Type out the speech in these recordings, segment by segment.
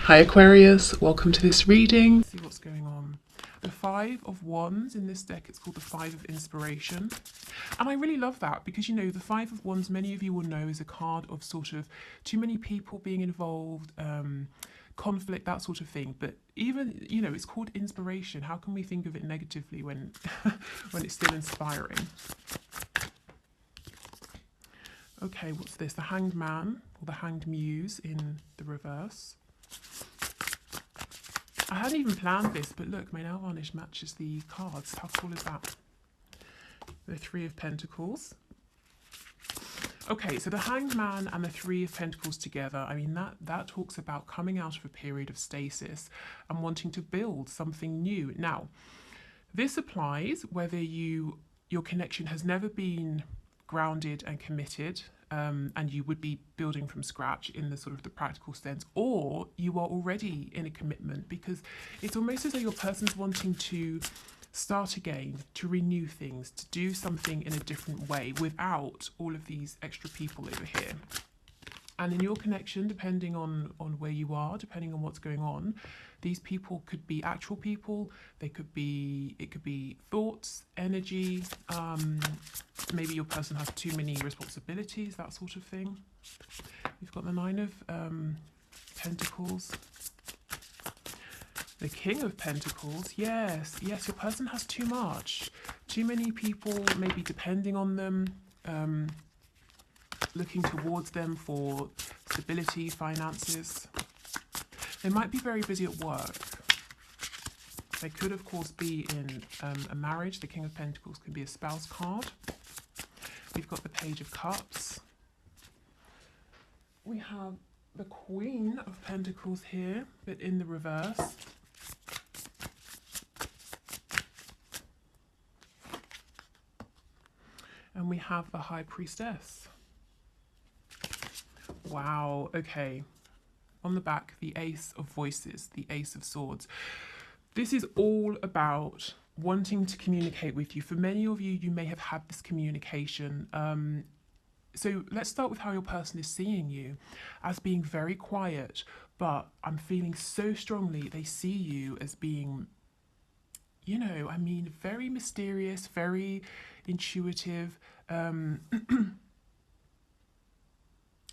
Hi Aquarius, welcome to this reading. Let's see what's going on. The Five of Wands in this deck, it's called the Five of Inspiration. And I really love that because, you know, the Five of Wands, many of you will know, is a card of sort of too many people being involved, conflict, that sort of thing. But even, you know, it's called inspiration. How can we think of it negatively when, when it's still inspiring? Okay, what's this? The Hanged Man or the Hanged Muse in the reverse. I hadn't even planned this, but look, my nail varnish matches the cards. How cool is that? The Three of Pentacles. Okay, so the Hanged Man and the Three of Pentacles together, I mean, that talks about coming out of a period of stasis and wanting to build something new. Now, this applies whether your connection has never been grounded and committed, and you would be building from scratch in the sort of the practical sense, or you are already in a commitment, because it's almost as though your person's wanting to start again, to renew things, to do something in a different way without all of these extra people over here. And in your connection, depending on where you are, depending on what's going on, these people could be actual people. It could be thoughts, energy. Maybe your person has too many responsibilities, that sort of thing. You've got the Nine of Pentacles. The King of Pentacles. Yes, your person has too much. Too many people maybe depending on them. Looking towards them for stability, finances. They might be very busy at work. They could, of course, be in a marriage. The King of Pentacles can be a spouse card. We've got the Page of Cups. We have the Queen of Pentacles here, but in the reverse. And we have the High Priestess. Wow, okay. On the back, the Ace of Voices, the Ace of Swords. This is all about wanting to communicate with you. For many of you, you may have had this communication. So let's start with how your person is seeing you as being very quiet, but I'm feeling so strongly they see you as being, you know, I mean, very mysterious, very intuitive.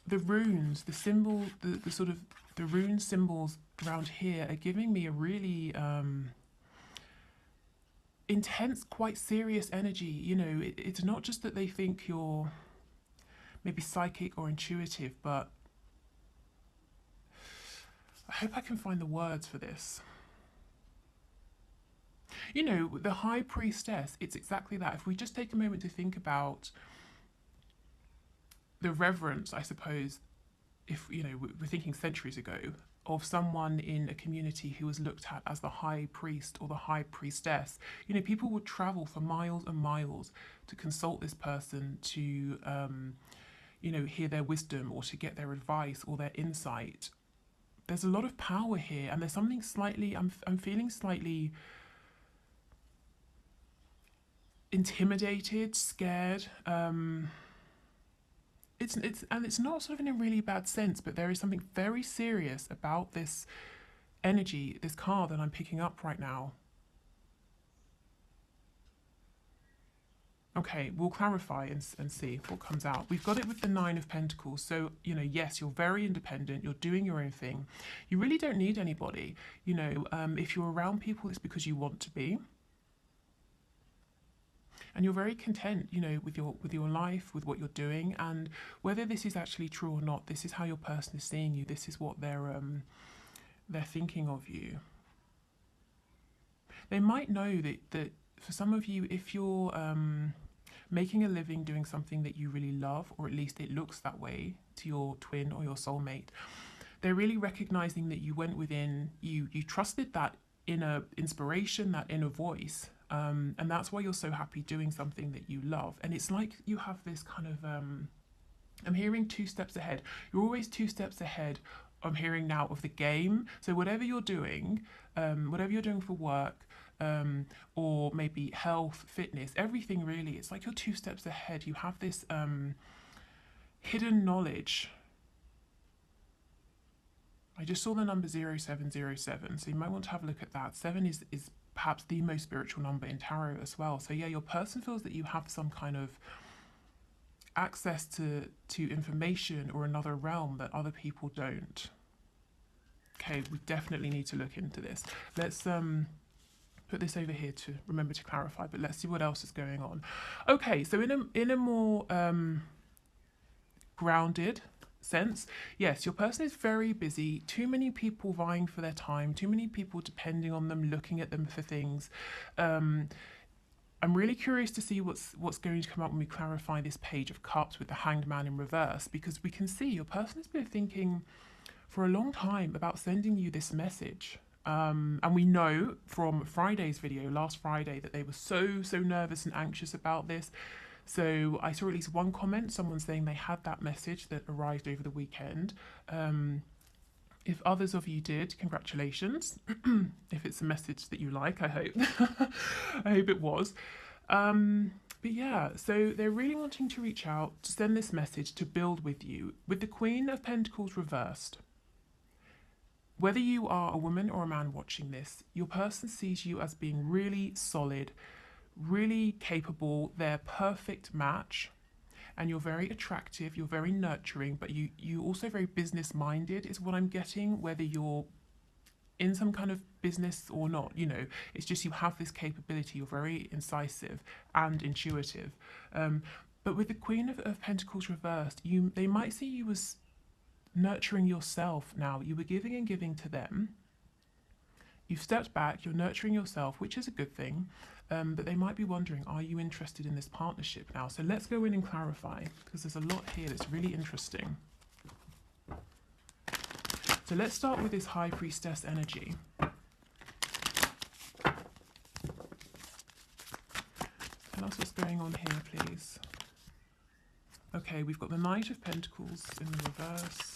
The runes, the symbol, the sort of the rune symbols around here are giving me a really intense, quite serious energy. You know, it's not just that they think you're maybe psychic or intuitive, but I hope I can find the words for this. You know, the High Priestess, it's exactly that. If we just take a moment to think about the reverence, I suppose, if, you know, we're thinking centuries ago, of someone in a community who was looked at as the high priest or the high priestess. You know, people would travel for miles and miles to consult this person, to, you know, hear their wisdom or to get their advice or their insight. There's a lot of power here, and there's something slightly, I'm feeling slightly intimidated, scared. It's not sort of in a really bad sense, but there is something very serious about this energy, this card that I'm picking up right now. Okay, we'll clarify and see what comes out. We've got it with the Nine of Pentacles. So, you know, yes, you're very independent. You're doing your own thing. You really don't need anybody. You know, if you're around people, it's because you want to be. And you're very content, you know, with your life, with what you're doing, and whether this is actually true or not, this is how your person is seeing you. This is what they're thinking of you. They might know that for some of you, if you're making a living doing something that you really love, or at least it looks that way to your twin or your soulmate, they're really recognizing that you went within, you trusted that inner inspiration, that inner voice. And that's why you're so happy doing something that you love. And it's like you have this kind of, I'm hearing 2 steps ahead. You're always 2 steps ahead, I'm hearing now, of the game. So whatever you're doing for work, or maybe health, fitness, everything really, it's like you're 2 steps ahead. You have this hidden knowledge I just saw the number 0707, so you might want to have a look at that. 7 is perhaps the most spiritual number in tarot as well. So yeah, your person feels that you have some kind of access to information or another realm that other people don't. Okay, we definitely need to look into this. Let's put this over here to remember to clarify, but let's see what else is going on. Okay, so in a more grounded sense, yes, your person is very busy. Too many people vying for their time, too many people depending on them, looking at them for things. I'm really curious to see what's going to come up when we clarify this Page of Cups with the Hanged Man in reverse, because we can see your person has been thinking for a long time about sending you this message. And we know from Friday's video, last Friday, that they were so nervous and anxious about this. So I saw at least one comment, someone saying they had that message that arrived over the weekend. If others of you did, congratulations. If it's a message that you like, I hope. I hope it was. But yeah, so they're really wanting to reach out, to send this message, to build with you. With the Queen of Pentacles reversed, whether you are a woman or a man watching this, your person sees you as being really solid, really capable, they're perfect match, and you're very attractive, you're very nurturing, but you also very business minded is what I'm getting, whether you're in some kind of business or not, you know, it's just you have this capability, you're very incisive and intuitive. But with the Queen of Pentacles reversed, they might see you as nurturing yourself now. You were giving and giving to them. You've stepped back, you're nurturing yourself, which is a good thing. But they might be wondering, are you interested in this partnership now? So let's go in and clarify, because there's a lot here that's really interesting. So let's start with this High Priestess energy. Tell us what's going on here, please. Okay, we've got the Knight of Pentacles in the reverse.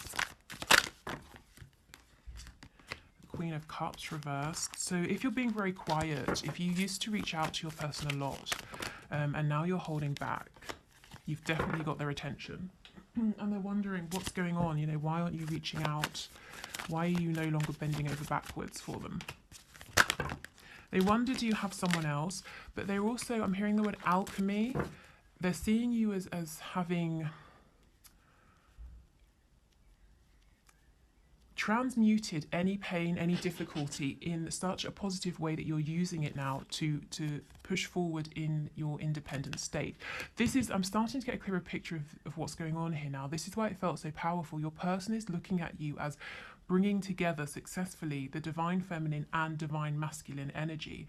Queen of Cups reversed. So if you're being very quiet, if you used to reach out to your person a lot, and now you're holding back, you've definitely got their attention. And they're wondering what's going on, you know, why aren't you reaching out? Why are you no longer bending over backwards for them? They wonder, do you have someone else? But they're also, I'm hearing the word alchemy. They're seeing you as having transmuted any pain, any difficulty in such a positive way that you're using it now to push forward in your independent state. This is, I'm starting to get a clearer picture of what's going on here now. This is why it felt so powerful. Your person is looking at you as bringing together successfully the divine feminine and divine masculine energy.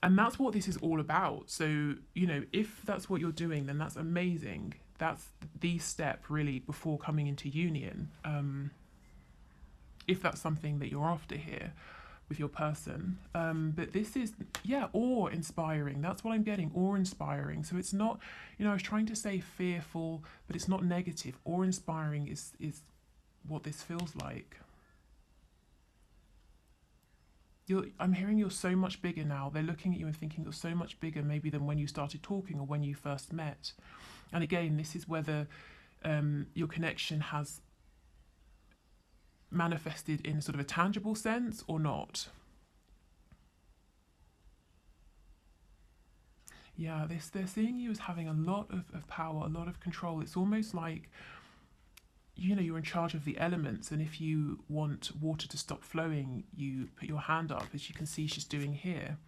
And that's what this is all about. So, you know, if that's what you're doing, then that's amazing. That's the step really before coming into union. If that's something that you're after here with your person. But this is, yeah, awe-inspiring. That's what I'm getting, awe-inspiring. So it's not, you know, I was trying to say fearful, but it's not negative. Awe-inspiring is what this feels like. I'm hearing you're so much bigger now. They're looking at you and thinking you're so much bigger maybe than when you started talking or when you first met. And again, this is whether your connection has manifested in sort of a tangible sense or not. Yeah, they're seeing you as having a lot of power, a lot of control. It's almost like, you know, you're in charge of the elements, and if you want water to stop flowing, you put your hand up, as you can see she's doing here,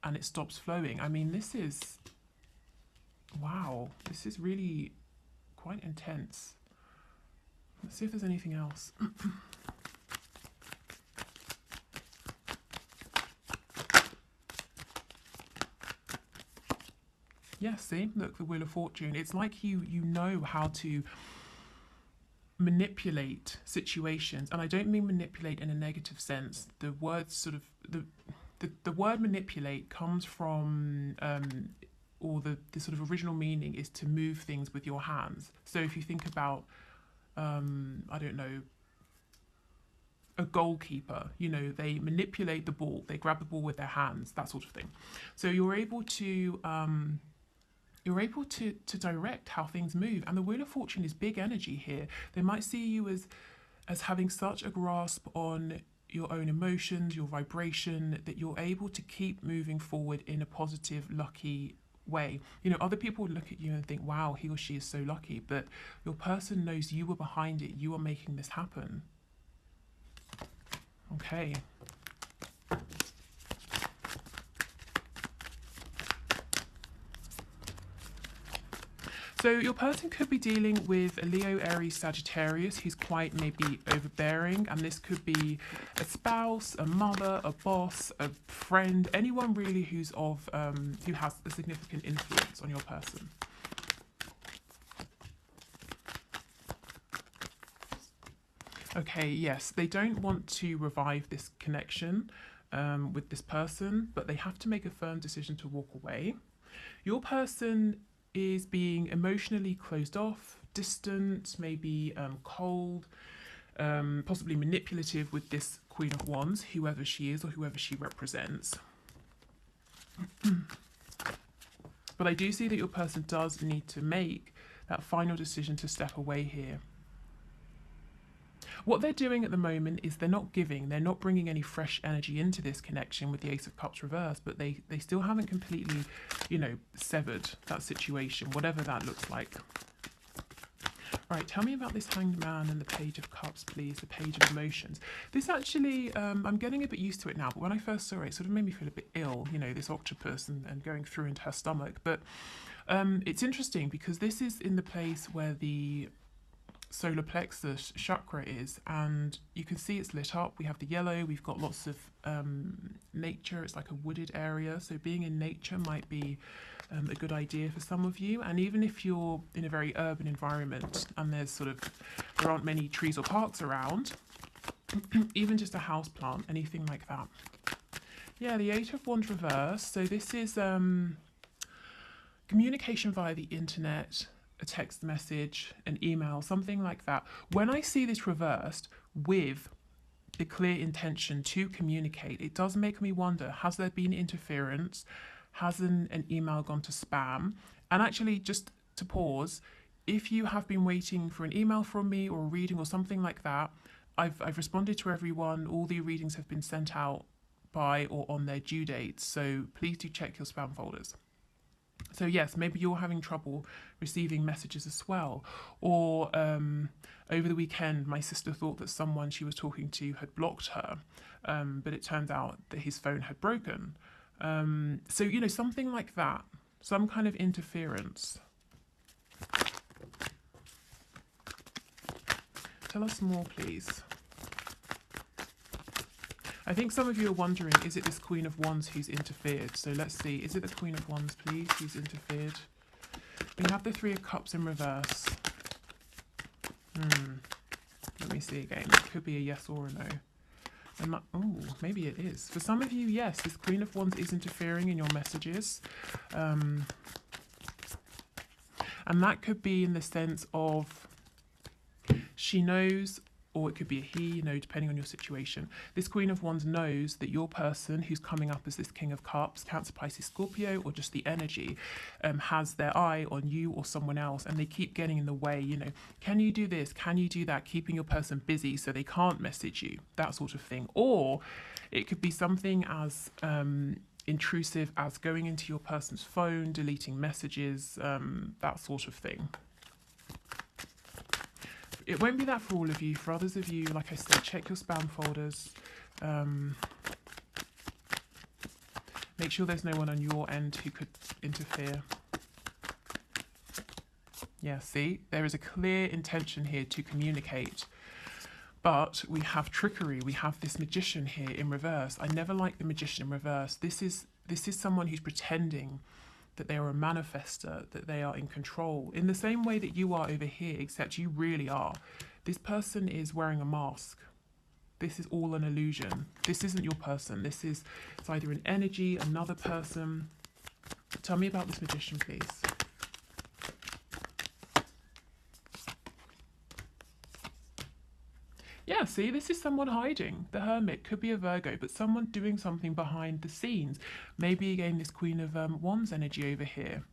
and it stops flowing. I mean, this is, wow, this is really quite intense. Let's see if there's anything else. Yeah, see, look, the Wheel of Fortune. It's like you know how to manipulate situations, and I don't mean manipulate in a negative sense. The word sort of the word manipulate comes from or the sort of original meaning is to move things with your hands. So if you think about I don't know, a goalkeeper, you know, they manipulate the ball, they grab the ball with their hands, that sort of thing. So you're able to direct how things move. And the Wheel of Fortune is big energy here. They might see you as as having such a grasp on your own emotions, your vibration, that you're able to keep moving forward in a positive, lucky way. You know, other people would look at you and think, wow, he or she is so lucky, but your person knows you were behind it. You are making this happen. Okay. So your person could be dealing with a Leo, Aries, Sagittarius who's quite maybe overbearing, and this could be a spouse, a mother, a boss, a friend, anyone really who's of who has a significant influence on your person. Okay, yes, they don't want to revive this connection with this person, but they have to make a firm decision to walk away. Your person is being emotionally closed off, distant, maybe cold, possibly manipulative with this Queen of Wands, whoever she is or whoever she represents. But I do see that your person does need to make that final decision to step away here. What they're doing at the moment is they're not giving, they're not bringing any fresh energy into this connection with the Ace of Cups reversed, but they still haven't completely, you know, severed that situation, whatever that looks like. Right, tell me about this Hanged Man and the Page of Cups, please, the Page of Emotions. This actually, I'm getting a bit used to it now, but when I first saw it, it sort of made me feel a bit ill, you know, this octopus and going through into her stomach. But it's interesting because this is in the place where the solar plexus chakra is, and you can see it's lit up. We have the yellow, we've got lots of nature. It's like a wooded area, so being in nature might be a good idea for some of you. And even if you're in a very urban environment and there aren't many trees or parks around, even just a house plant, anything like that. Yeah, the Eight of Wands reversed. So this is communication via the internet, a text message, an email, something like that. When I see this reversed with the clear intention to communicate, it does make me wonder, has there been interference? Has an email gone to spam? And actually, just to pause, if you have been waiting for an email from me or a reading or something like that, I've responded to everyone. All the readings have been sent out by or on their due dates, so please do check your spam folders. So yes, maybe you're having trouble receiving messages as well. Or over the weekend, my sister thought that someone she was talking to had blocked her, but it turned out that his phone had broken. So, you know, something like that, some kind of interference. Tell us more, please. I think some of you are wondering, is it this Queen of Wands who's interfered? So let's see, is it the Queen of Wands, please, who's interfered? We have the Three of Cups in reverse. Let me see again. It could be a yes or a no. Oh, maybe it is. For some of you, yes, this Queen of Wands is interfering in your messages. And that could be in the sense of she knows, or it could be a he, you know, depending on your situation. This Queen of Wands knows that your person who's coming up as this King of Cups, Cancer, Pisces, Scorpio, or just the energy, has their eye on you or someone else, and they keep getting in the way, you know, can you do this? Can you do that? Keeping your person busy so they can't message you, that sort of thing. Or it could be something as intrusive as going into your person's phone, deleting messages, that sort of thing. It won't be that for all of you. For others of you, like I said, check your spam folders. Make sure there's no one on your end who could interfere. Yeah, see, there is a clear intention here to communicate. But we have trickery. We have this magician here in reverse. I never like the magician in reverse. This is someone who's pretending that they are a manifester, that they are in control, in the same way that you are over here, except you really are. This person is wearing a mask. This is all an illusion. This isn't your person. It's either an energy, another person. Tell me about this magician, please. Yeah, see, this is someone hiding. The Hermit could be a Virgo, but someone doing something behind the scenes. Maybe again this Queen of Wands energy over here.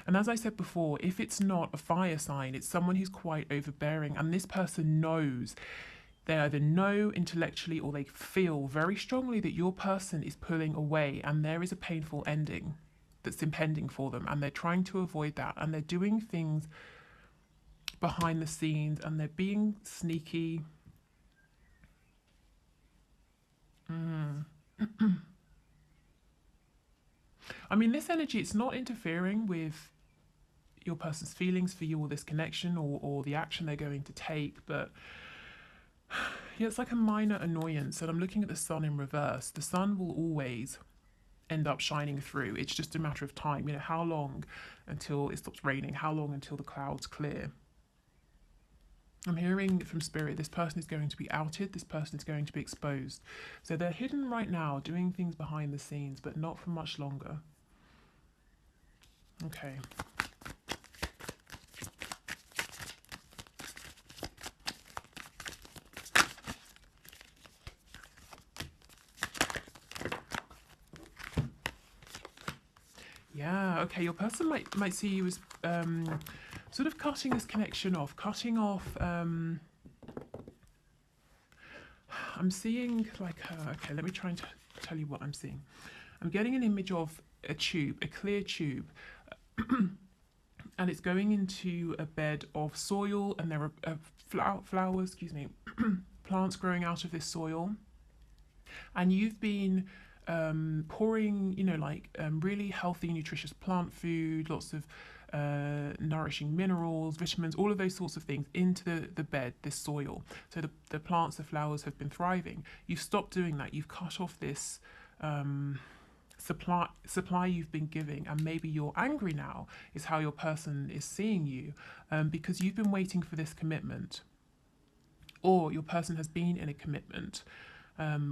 And as I said before, if it's not a fire sign, it's someone who's quite overbearing, and this person knows, they either know intellectually or they feel very strongly that your person is pulling away and there is a painful ending that's impending for them, and they're trying to avoid that, and they're doing things behind the scenes and they're being sneaky. I mean, this energy, it's not interfering with your person's feelings for you or this connection or the action they're going to take, but yeah, it's like a minor annoyance. And I'm looking at the sun in reverse. The sun will always end up shining through. It's just a matter of time. You know, how long until it stops raining? How long until the clouds clear? I'm hearing from Spirit, this person is going to be outed, this person is going to be exposed. So they're hidden right now, doing things behind the scenes, but not for much longer. Okay. Yeah, okay, your person might see you as sort of cutting this connection off, I'm seeing like, okay, let me try and tell you what I'm seeing. I'm getting an image of a tube, a clear tube, and it's going into a bed of soil, and there are flowers, excuse me, plants growing out of this soil, and you've been pouring, you know, like really healthy, nutritious plant food, lots of nourishing minerals, vitamins, all of those sorts of things into the bed, this soil. So the plants, the flowers have been thriving. You've stopped doing that. You've cut off this supply you've been giving, and maybe you're angry now is how your person is seeing you, because you've been waiting for this commitment, or your person has been in a commitment.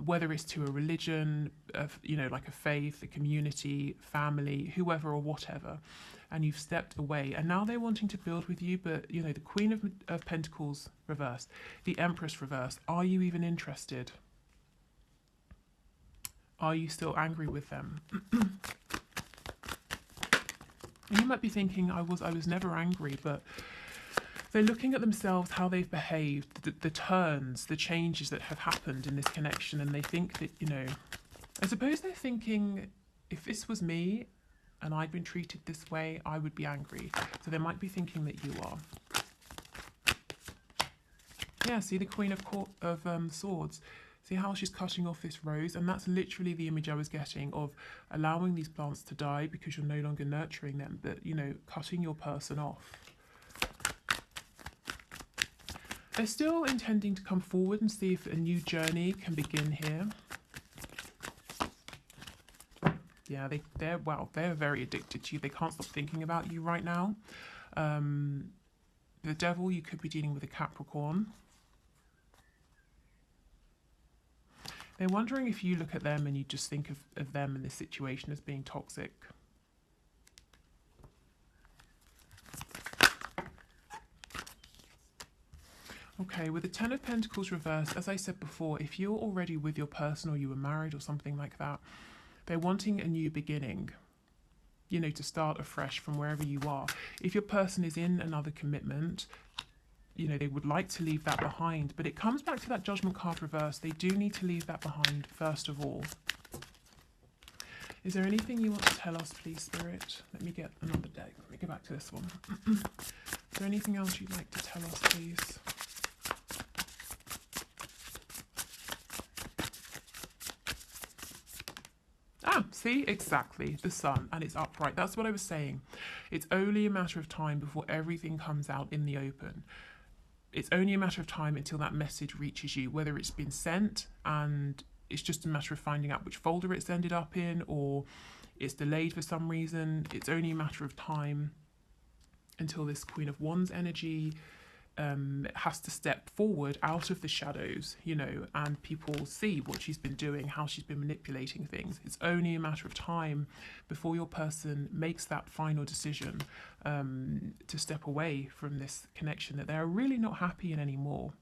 Whether it's to a religion, you know, like a faith, a community, family, whoever or whatever, and you've stepped away, and now they're wanting to build with you, but, you know, the Queen of Pentacles reversed, the Empress reversed. Are you even interested? Are you still angry with them? And you might be thinking, I was never angry, but they're looking at themselves, how they've behaved, the turns, the changes that have happened in this connection, and they think that, you know, I suppose they're thinking, if this was me and I'd been treated this way, I would be angry. So they might be thinking that you are. Yeah, see the Queen of Swords. See how she's cutting off this rose? And that's literally the image I was getting of allowing these plants to die because you're no longer nurturing them, but, you know, cutting your person off. They're still intending to come forward and see if a new journey can begin here. Yeah, they're very addicted to you. They can't stop thinking about you right now. The Devil, you could be dealing with a Capricorn. They're wondering if you look at them and you just think of them in this situation as being toxic. Okay, with the Ten of Pentacles reversed, as I said before, if you're already with your person or you were married or something like that, they're wanting a new beginning, you know, to start afresh from wherever you are. If your person is in another commitment, you know, they would like to leave that behind, but it comes back to that Judgment card reverse. They do need to leave that behind first of all. Is there anything you want to tell us, please, Spirit? Let me get another deck. Let me go back to this one. Is there anything else you'd like to tell us, please? Ah, see, exactly, the sun, and it's upright. That's what I was saying. It's only a matter of time before everything comes out in the open. It's only a matter of time until that message reaches you, whether it's been sent and it's just a matter of finding out which folder it's ended up in, or it's delayed for some reason. It's only a matter of time until this Queen of Wands energy has to step forward out of the shadows, you know, and people see what she's been doing, how she's been manipulating things. It's only a matter of time before your person makes that final decision to step away from this connection that they're really not happy in anymore.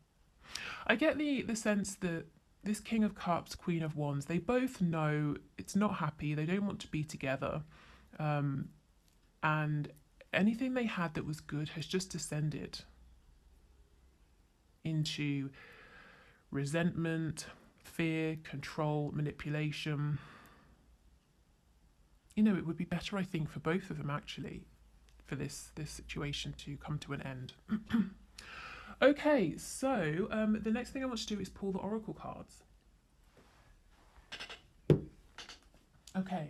I get the sense that this King of Cups, Queen of Wands, they both know it's not happy, they don't want to be together. and anything they had that was good has just descended into resentment, fear, control, manipulation. You know, it would be better, I think, for both of them actually, for this situation to come to an end. Okay, so the next thing I want to do is pull the oracle cards. Okay.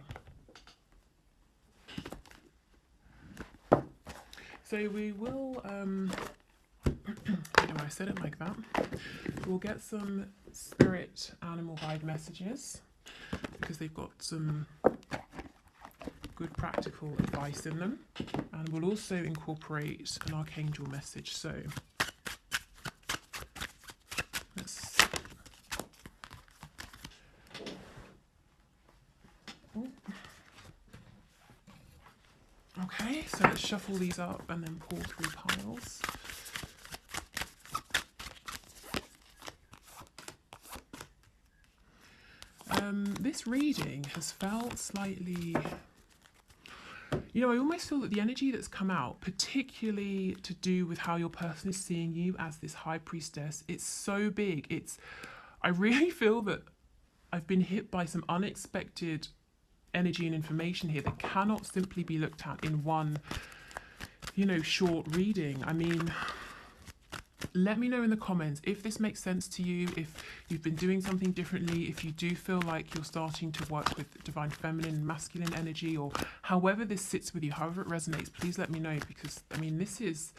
So we will, I don't know why I said it like that. We'll get some spirit animal guide messages because they've got some good practical advice in them. And we'll also incorporate an archangel message. So let's... Oh. Okay, so let's shuffle these up and then pull 3 piles. This reading has felt slightly, you know, I almost feel that the energy that's come out, particularly to do with how your person is seeing you as this high priestess, it's so big. I really feel that I've been hit by some unexpected energy and information here that cannot simply be looked at in one, you know, short reading. I mean, let me know in the comments if this makes sense to you, if you've been doing something differently, if you do feel like you're starting to work with divine feminine and masculine energy, or however this sits with you, however it resonates, please let me know, because I mean, this is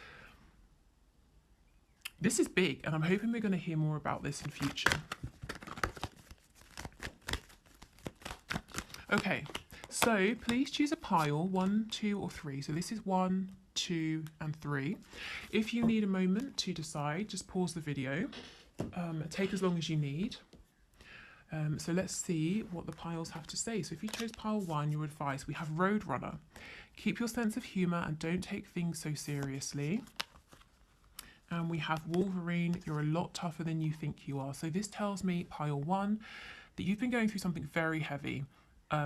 big, and I'm hoping we're going to hear more about this in future. Okay, so please choose a pile, 1, 2, or 3. So this is 1, 2, and 3. If you need a moment to decide, just pause the video. Take as long as you need. So let's see what the piles have to say. So if you chose pile 1, your advice, we have Roadrunner. Keep your sense of humour and don't take things so seriously. And we have Wolverine. You're a lot tougher than you think you are. So this tells me, pile 1, that you've been going through something very heavy.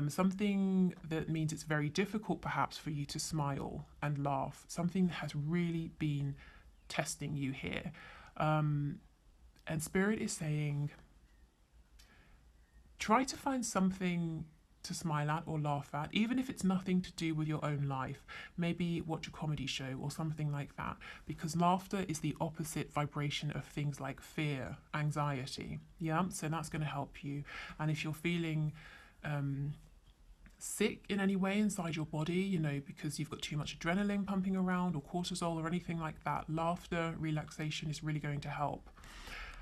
Something that means it's very difficult perhaps for you to smile and laugh. Something that has really been testing you here. And Spirit is saying, try to find something to smile at or laugh at, even if it's nothing to do with your own life. Maybe watch a comedy show or something like that, because laughter is the opposite vibration of things like fear, anxiety. Yeah, so that's going to help you. And if you're feeling sick in any way inside your body, you know, because you've got too much adrenaline pumping around or cortisol or anything like that, laughter, relaxation is really going to help.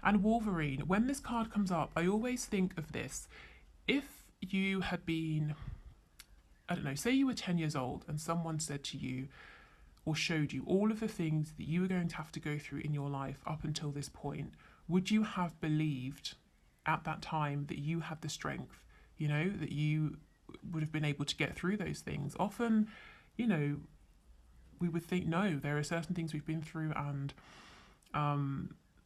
And Wolverine, when this card comes up, I always think of this. If you had been, I don't know, say you were 10 years old and someone said to you or showed you all of the things that you were going to have to go through in your life up until this point, would you have believed at that time that you had the strength, you know, that you would have been able to get through those things? Often, you know, we would think, no, there are certain things we've been through and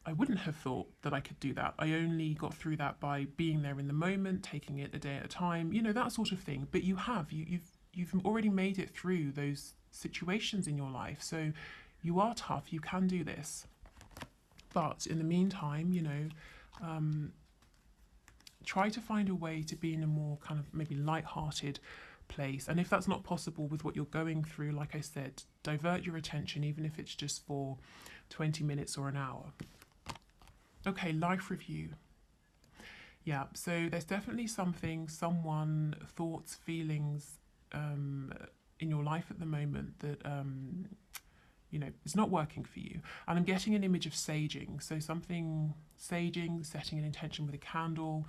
I wouldn't have thought that I could do that. I only got through that by being there in the moment, taking it a day at a time, you know, that sort of thing. But you have, you've already made it through those situations in your life. So you are tough, you can do this. But in the meantime, you know, try to find a way to be in a more kind of maybe light-hearted place. And if that's not possible with what you're going through, like I said, divert your attention, even if it's just for 20 minutes or an hour. Okay, life review. Yeah, so there's definitely something, someone, thoughts, feelings in your life at the moment that, you know, is not working for you. And I'm getting an image of saging. So something, saging, setting an intention with a candle,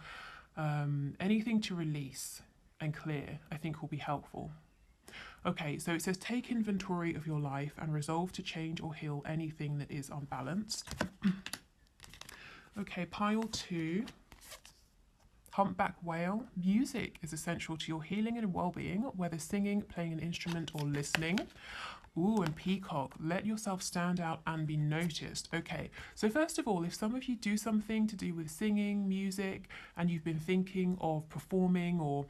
anything to release and clear, I think will be helpful. Okay, so it says take inventory of your life and resolve to change or heal anything that is unbalanced. Okay, pile 2, humpback whale. Music is essential to your healing and well-being, whether singing, playing an instrument or listening. Ooh, and peacock, let yourself stand out and be noticed. Okay, so first of all, if some of you do something to do with singing, music, and you've been thinking of performing or,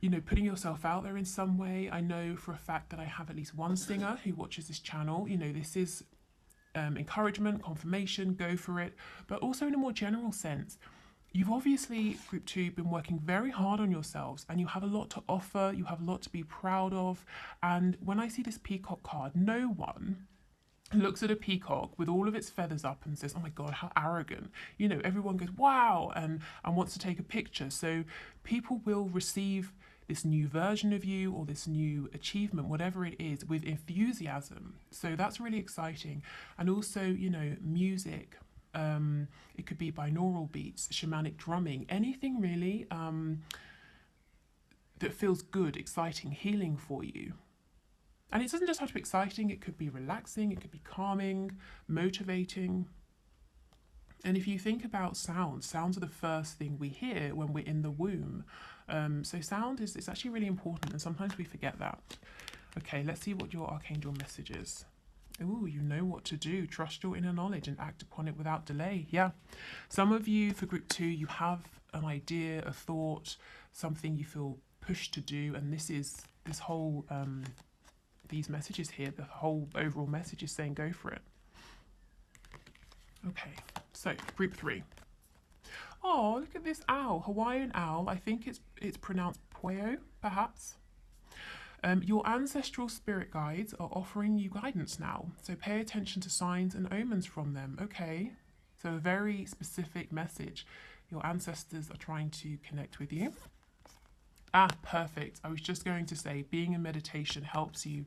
you know, putting yourself out there in some way. I know for a fact that I have at least one singer who watches this channel. You know, this is encouragement, confirmation, go for it. But also in a more general sense, you've obviously, Group 2, been working very hard on yourselves and you have a lot to offer, you have a lot to be proud of. And when I see this peacock card, no one looks at a peacock with all of its feathers up and says, oh my God, how arrogant. You know, everyone goes, wow, and wants to take a picture. So people will receive this new version of you or this new achievement, whatever it is, with enthusiasm. So that's really exciting. And also, you know, music, it could be binaural beats, shamanic drumming, anything really that feels good, exciting, healing for you. And it doesn't just have to be exciting, it could be relaxing, it could be calming, motivating. And if you think about sounds are the first thing we hear when we're in the womb. So sound is actually really important, and sometimes we forget that. Okay, let's see what your archangel message is. Ooh, you know what to do. Trust your inner knowledge and act upon it without delay. Yeah. Some of you, for Group 2, you have an idea, a thought, something you feel pushed to do, and this whole these messages here, the whole overall message is saying go for it. Okay, so Group 3. Oh, look at this owl, Hawaiian owl. I think it's pronounced Pueo, perhaps. Your ancestral spirit guides are offering you guidance now, so pay attention to signs and omens from them. Okay, so a very specific message. Your ancestors are trying to connect with you. Ah, perfect. I was just going to say, being in meditation helps you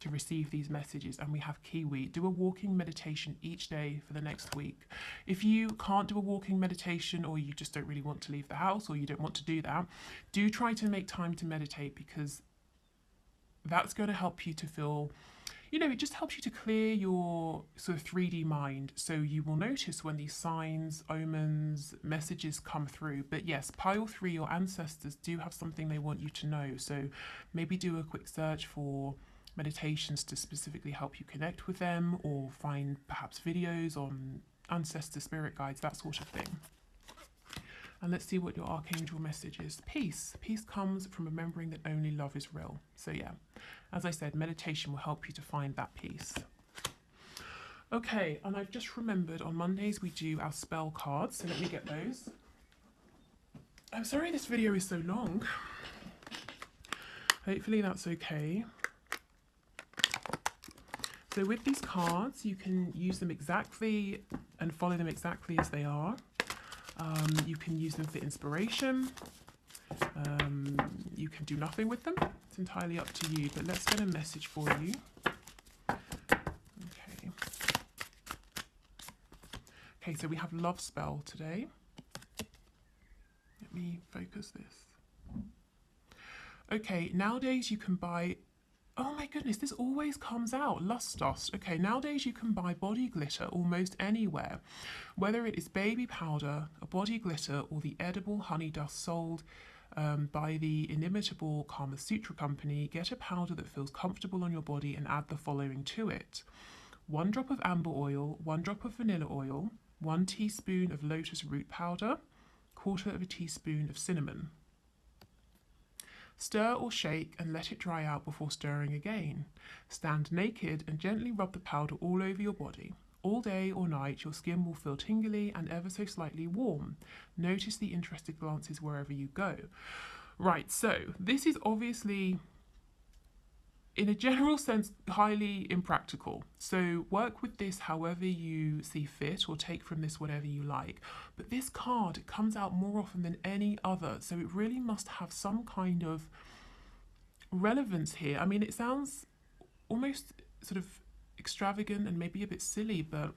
to receive these messages, and we have Kiwi. Do a walking meditation each day for the next week. If you can't do a walking meditation, or you just don't really want to leave the house, or you don't want to do that, do try to make time to meditate, because that's going to help you to feel, you know, it just helps you to clear your sort of 3D mind. So you will notice when these signs, omens, messages come through. But yes, pile 3, your ancestors do have something they want you to know. So maybe do a quick search for meditations to specifically help you connect with them, or find perhaps videos on ancestor spirit guides, that sort of thing. And let's see what your archangel message is. Peace. Peace comes from remembering that only love is real. So yeah, as I said, meditation will help you to find that peace. Okay, and I've just remembered on Mondays we do our spell cards, so let me get those. I'm sorry this video is so long. Hopefully that's okay. So with these cards, you can use them exactly and follow them exactly as they are. You can use them for inspiration. You can do nothing with them. It's entirely up to you, but let's get a message for you. Okay. Okay, so we have love spell today. Let me focus this. Okay, nowadays you can buy, oh my goodness, this always comes out, lust dust. Okay, nowadays you can buy body glitter almost anywhere. Whether it is baby powder, a body glitter, or the edible honey dust sold by the inimitable Kama Sutra company, get a powder that feels comfortable on your body and add the following to it. 1 drop of amber oil, 1 drop of vanilla oil, 1 teaspoon of lotus root powder, 1/4 teaspoon of cinnamon. Stir or shake and let it dry out before stirring again. Stand naked and gently rub the powder all over your body. All day or night, your skin will feel tingly and ever so slightly warm. Notice the interested glances wherever you go. Right, so this is obviously, in a general sense, highly impractical. So work with this however you see fit, or take from this whatever you like. But this card, it comes out more often than any other, so it really must have some kind of relevance here. I mean, it sounds almost sort of extravagant and maybe a bit silly, but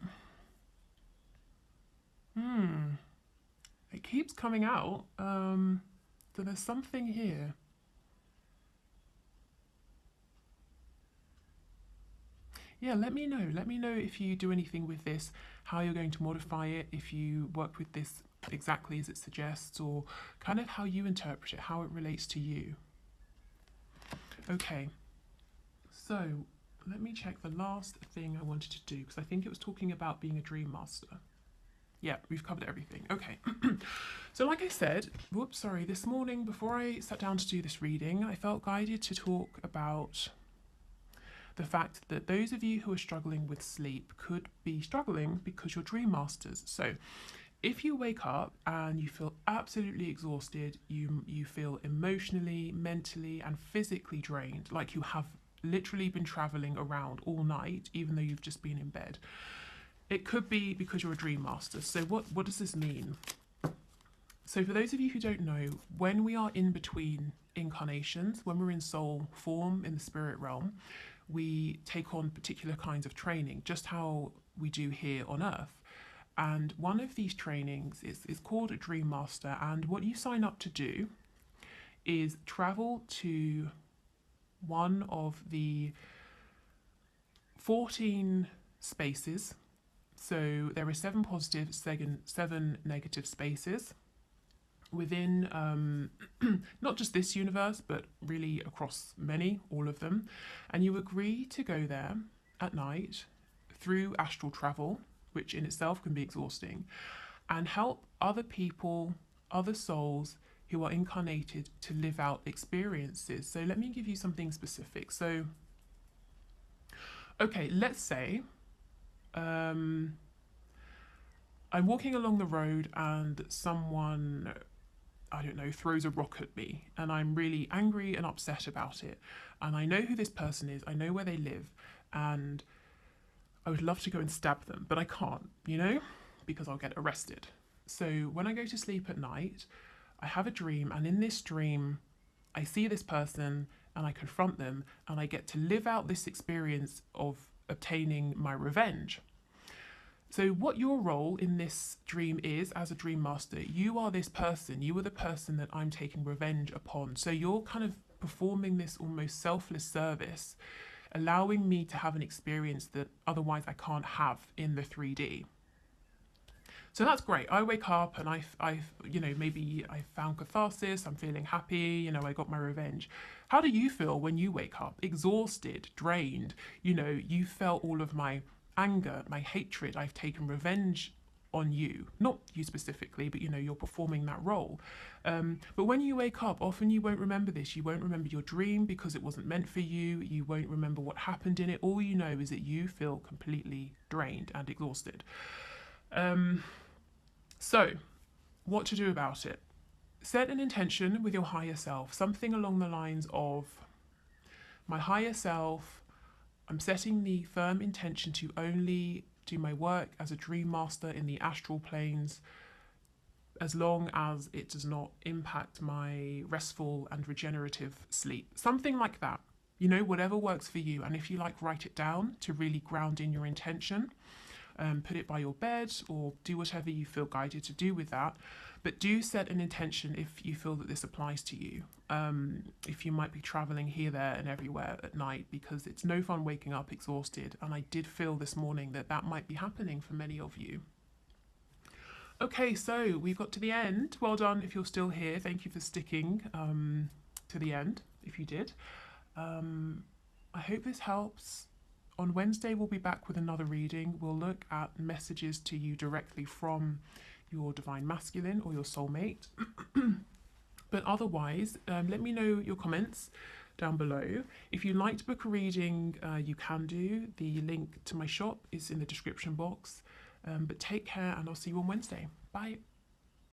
it keeps coming out. So there's something here. Yeah, let me know. Let me know if you do anything with this, how you're going to modify it, if you work with this exactly as it suggests, or kind of how you interpret it, how it relates to you. Okay, so let me check the last thing I wanted to do, because I think it was talking about being a dream master. Yeah, we've covered everything. Okay. So like I said, whoops, sorry, this morning before I sat down to do this reading, I felt guided to talk about the fact that those of you who are struggling with sleep could be struggling because you're dream masters. So if you wake up and you feel absolutely exhausted, you feel emotionally, mentally, and physically drained, like you have literally been traveling around all night, even though you've just been in bed, it could be because you're a dream master. So what does this mean? So for those of you who don't know, when we are in between incarnations, when we're in soul form in the spirit realm, we take on particular kinds of training, just how we do here on Earth. And one of these trainings is called a Dream Master. And what you sign up to do is travel to one of the 14 spaces. So there are 7 positive, 7 negative spaces within not just this universe, but really across many, all of them. And you agree to go there at night through astral travel, which in itself can be exhausting, and help other people, other souls who are incarnated to live out experiences. So let me give you something specific. So, okay, let's say I'm walking along the road and someone, I don't know, throws a rock at me, and I'm really angry and upset about it. And I know who this person is, I know where they live, and I would love to go and stab them, but I can't, because I'll get arrested. So when I go to sleep at night, I have a dream, and in this dream, I see this person and I confront them, and I get to live out this experience of obtaining my revenge. So what your role in this dream is as a dream master, you are this person, you are the person that I'm taking revenge upon. So you're kind of performing this almost selfless service, allowing me to have an experience that otherwise I can't have in the 3D. So that's great. I wake up and maybe I found catharsis, I'm feeling happy, I got my revenge. How do you feel when you wake up? Exhausted, drained, you felt all of my anger, my hatred, I've taken revenge on you, not you specifically, but you're performing that role. But when you wake up, often you won't remember this. You won't remember your dream because it wasn't meant for you. You won't remember what happened in it. All you know is that you feel completely drained and exhausted. So what to do about it? Set an intention with your higher self, something along the lines of, my higher self, I'm setting the firm intention to only do my work as a dream master in the astral planes as long as it does not impact my restful and regenerative sleep. Something like that. Whatever works for you. And if you like, write it down to really ground in your intention. Put it by your bed or do whatever you feel guided to do with that. But do set an intention if you feel that this applies to you. If you might be traveling here, there and everywhere at night, because it's no fun waking up exhausted. And I did feel this morning that might be happening for many of you. Okay, so we've got to the end. Well done if you're still here. Thank you for sticking to the end, if you did. I hope this helps. On Wednesday, we'll be back with another reading. We'll look at messages to you directly from your divine masculine or your soulmate. But otherwise, let me know your comments down below. If you'd like to book a reading, you can do. The link to my shop is in the description box. But take care, and I'll see you on Wednesday. Bye.